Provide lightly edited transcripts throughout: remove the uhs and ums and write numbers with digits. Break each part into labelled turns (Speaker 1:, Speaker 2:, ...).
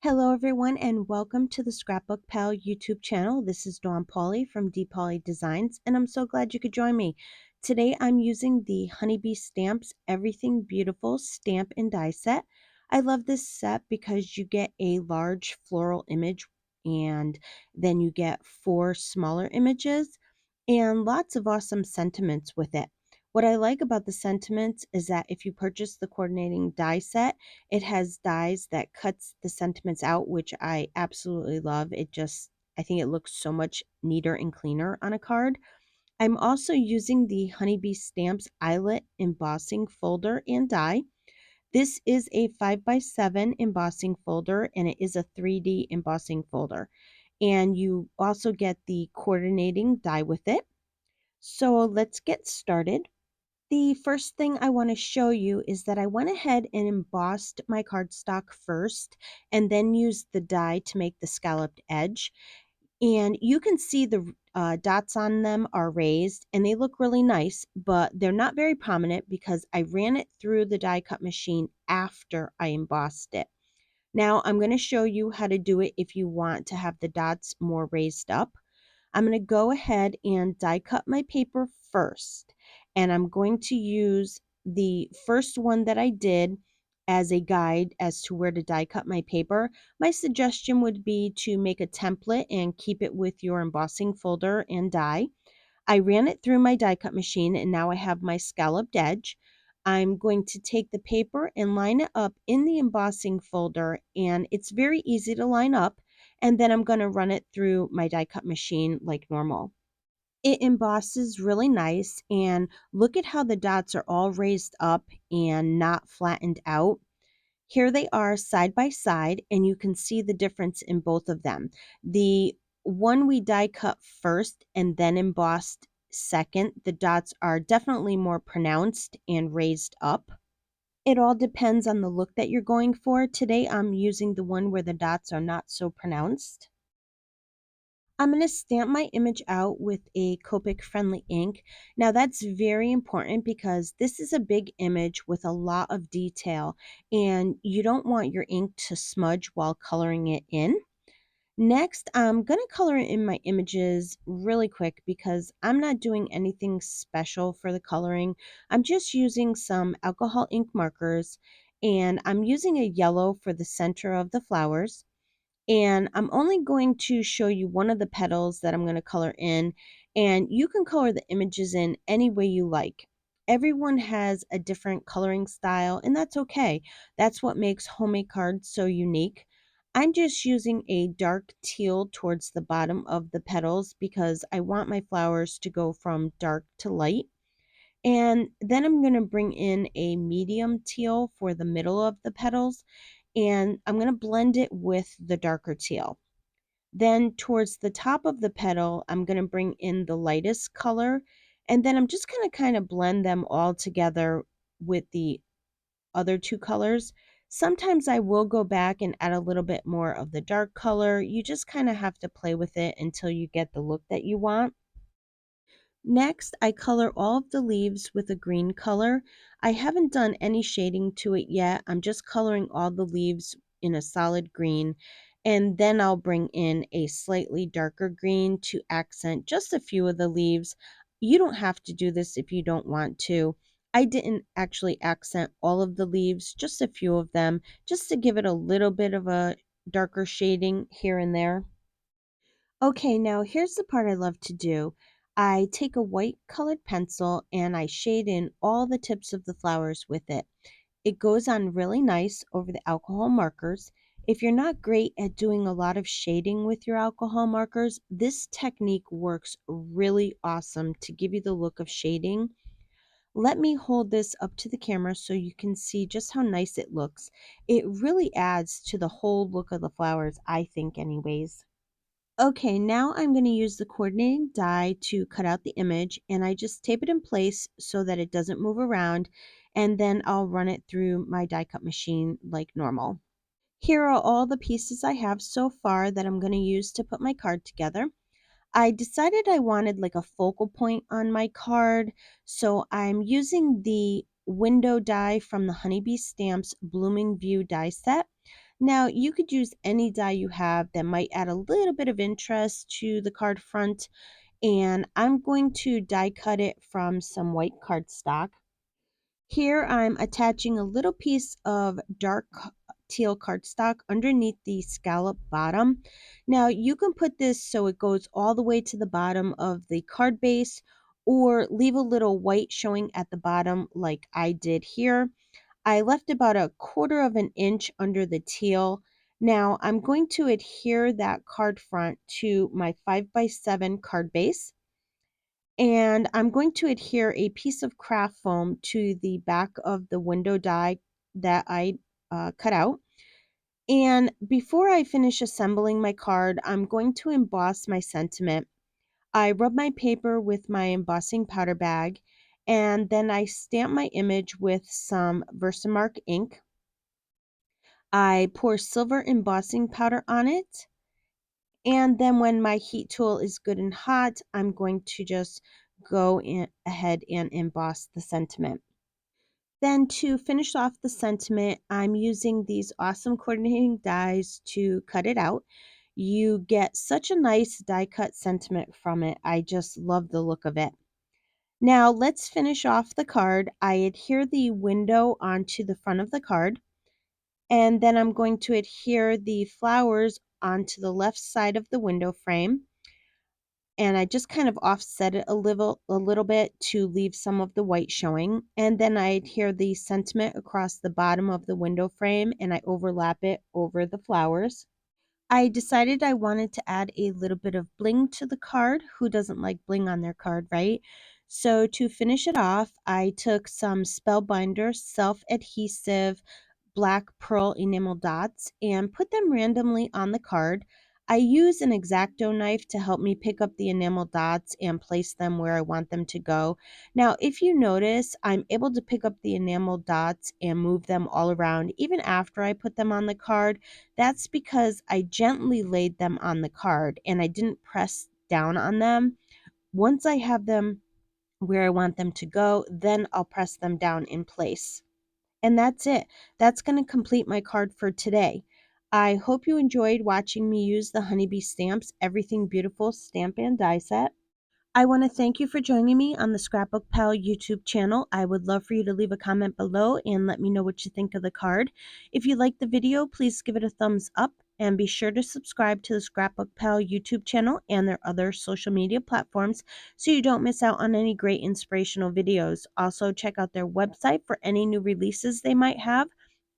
Speaker 1: Hello, everyone, and welcome to the Scrapbook Pal YouTube channel. This is Dawn Pauly from D. Pauly Designs, and I'm so glad you could join me. Today, I'm using the Honeybee Stamps Everything Beautiful stamp and die set. I love this set because you get a large floral image, and then you get 4 smaller images, and lots of awesome sentiments with it. What I like about the sentiments is that if you purchase the coordinating die set, it has dies that cuts the sentiments out, which I absolutely love. I think it looks so much neater and cleaner on a card. I'm also using the Honeybee Stamps Eyelet embossing folder and die. This is a 5x7 embossing folder, and it is a 3D embossing folder. And you also get the coordinating die with it. So let's get started. The first thing I want to show you is that I went ahead and embossed my cardstock first and then used the die to make the scalloped edge. And you can see the dots on them are raised and they look really nice, but they're not very prominent because I ran it through the die cut machine after I embossed it. Now I'm going to show you how to do it if you want to have the dots more raised up. I'm going to go ahead and die cut my paper first. And I'm going to use the first one that I did as a guide as to where to die cut my paper. My suggestion would be to make a template and keep it with your embossing folder and die. I ran it through my die cut machine and now I have my scalloped edge. I'm going to take the paper and line it up in the embossing folder, and it's very easy to line up, and then I'm going to run it through my die cut machine like normal. It embosses really nice, and look at how the dots are all raised up and not flattened out. Here they are side by side, and you can see the difference in both of them. The one we die cut first and then embossed second, the dots are definitely more pronounced and raised up. It all depends on the look that you're going for. Today I'm using the one where the dots are not so pronounced. I'm going to stamp my image out with a Copic friendly ink. Now that's very important because this is a big image with a lot of detail and you don't want your ink to smudge while coloring it in. Next, I'm going to color in my images really quick because I'm not doing anything special for the coloring. I'm just using some alcohol ink markers, and I'm using a yellow for the center of the flowers. And I'm only going to show you one of the petals that I'm going to color in, and you can color the images in any way you like. Everyone has a different coloring style, and that's okay. That's what makes homemade cards so unique. I'm just using a dark teal towards the bottom of the petals because I want my flowers to go from dark to light. And then I'm going to bring in a medium teal for the middle of the petals, and I'm going to blend it with the darker teal. Then towards the top of the petal, I'm going to bring in the lightest color, and then I'm just going to kind of blend them all together with the other two colors. Sometimes I will go back and add a little bit more of the dark color. You just kind of have to play with it until you get the look that you want. Next, I color all of the leaves with a green color. I haven't done any shading to it yet. I'm just coloring all the leaves in a solid green, and then I'll bring in a slightly darker green to accent just a few of the leaves. You don't have to do this if you don't want to. I didn't actually accent all of the leaves, just a few of them, just to give it a little bit of a darker shading here and there. Okay, now here's the part I love to do. I take a white colored pencil and I shade in all the tips of the flowers with it. It goes on really nice over the alcohol markers. If you're not great at doing a lot of shading with your alcohol markers, this technique works really awesome to give you the look of shading. Let me hold this up to the camera so you can see just how nice it looks. It really adds to the whole look of the flowers, I think anyways. Okay, now I'm going to use the coordinating die to cut out the image, and I just tape it in place so that it doesn't move around, and then I'll run it through my die cut machine like normal. Here are all the pieces I have so far that I'm going to use to put my card together. I decided I wanted like a focal point on my card, so I'm using the window die from the Honeybee Stamps Blooming View die set. Now, you could use any die you have that might add a little bit of interest to the card front, and I'm going to die cut it from some white cardstock. Here I'm attaching a little piece of dark teal cardstock underneath the scallop bottom. Now you can put this so it goes all the way to the bottom of the card base, or leave a little white showing at the bottom like I did here. I left about a quarter of an inch under the teal. Now I'm going to adhere that card front to my 5x7 card base, and I'm going to adhere a piece of craft foam to the back of the window die that I cut out. And before I finish assembling my card, I'm going to emboss my sentiment. I rub my paper with my embossing powder bag, and then I stamp my image with some Versamark ink. I pour silver embossing powder on it, and then when my heat tool is good and hot, I'm going to just go ahead and emboss the sentiment. Then to finish off the sentiment, I'm using these awesome coordinating dies to cut it out. You get such a nice die cut sentiment from it. I just love the look of it. Now let's finish off the card. I adhere the window onto the front of the card, and then I'm going to adhere the flowers onto the left side of the window frame, and I just kind of offset it a little bit to leave some of the white showing. And then I adhere the sentiment across the bottom of the window frame, and I overlap it over the flowers. I decided I wanted to add a little bit of bling to the card. Who doesn't like bling on their card, right? So to finish it off, I took some Spellbinders self-adhesive black pearl enamel dots and put them randomly on the card. I use an X-Acto knife to help me pick up the enamel dots and place them where I want them to go. Now, if you notice, I'm able to pick up the enamel dots and move them all around even after I put them on the card. That's because I gently laid them on the card and I didn't press down on them. Once I have them where I want them to go, then I'll press them down in place. And that's it. That's going to complete my card for today. I hope you enjoyed watching me use the Honeybee Stamps Everything Beautiful stamp and die set. I want to thank you for joining me on the Scrapbook Pal YouTube channel. I would love for you to leave a comment below and let me know what you think of the card. If you liked the video, please give it a thumbs up and be sure to subscribe to the Scrapbook Pal YouTube channel and their other social media platforms so you don't miss out on any great inspirational videos. Also, check out their website for any new releases they might have.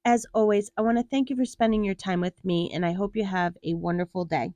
Speaker 1: As always, I want to thank you for spending your time with me, and I hope you have a wonderful day.